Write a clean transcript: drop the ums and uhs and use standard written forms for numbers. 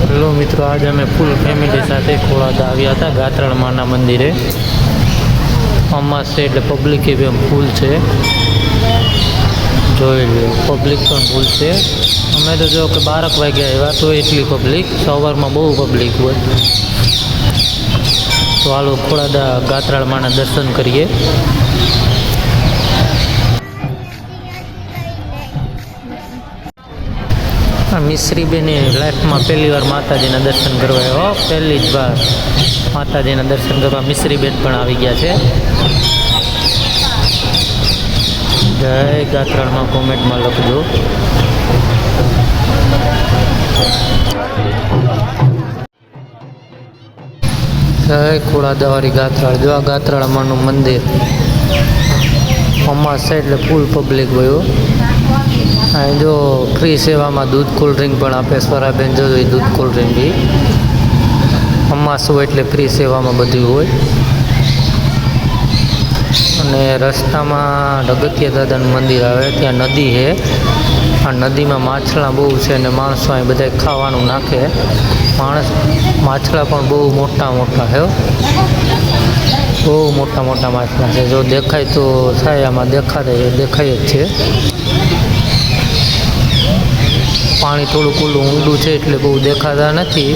Hello મિત્રો, આજે અમે ફૂલ ફેમિલી સાથે ખોળાદા આવ્યા હતા ગાત્રાળ માના મંદિરે. અમાસ છે એટલે પબ્લિક એ ફૂલ છે, જોઈ લો પબ્લિક પણ ફૂલ છે. અમે તો જો કે 12 વાગ્યા આવ્યા તો એટલી પબ્લિક, સવારમાં બહુ પબ્લિક હોય. તો હાલો ખોળાદા ગાત્રાળ માના દર્શન કરીએ. મિશ્રીબેની લાઈફમાં પહેલી વાર માતાજીના દર્શન કરવા આવ્યો, પહેલી જ વાર માતાજીના દર્શન કરવા મિશ્રીબેન પણ આવી ગયા છે. જય ગાત્રાળમાં કોમેન્ટમાં લખજો. જય ખોળાદાવાળી ગાત્રાળ. જો આ ગાત્રાળમાંનું મંદિર અમાસ છે એટલે ફૂલ પબ્લિક ગયો. અહીં જો ફ્રી સેવામાં દૂધ કોલ્ડ ડ્રિંક પણ આપે. સ્વરાબેન જો દૂધ કોલ્ડ ડ્રિંક બી અમાસ હોય એટલે ફ્રી સેવામાં બધું હોય. અને રસ્તામાં ઢગતિયા દાદાનું મંદિર આવે, ત્યાં નદી છે. આ નદીમાં માછલા બહુ છે અને માણસો અહીં બધા ખાવાનું નાખે. માછલા પણ બહુ મોટા મોટા છે, બહુ મોટા મોટા માછલા છે. જો દેખાય તો થાય, આમાં દેખાય જ છે. પાણી થોડુંક ઓલું ઊંડું છે એટલે બહુ દેખાતા નથી.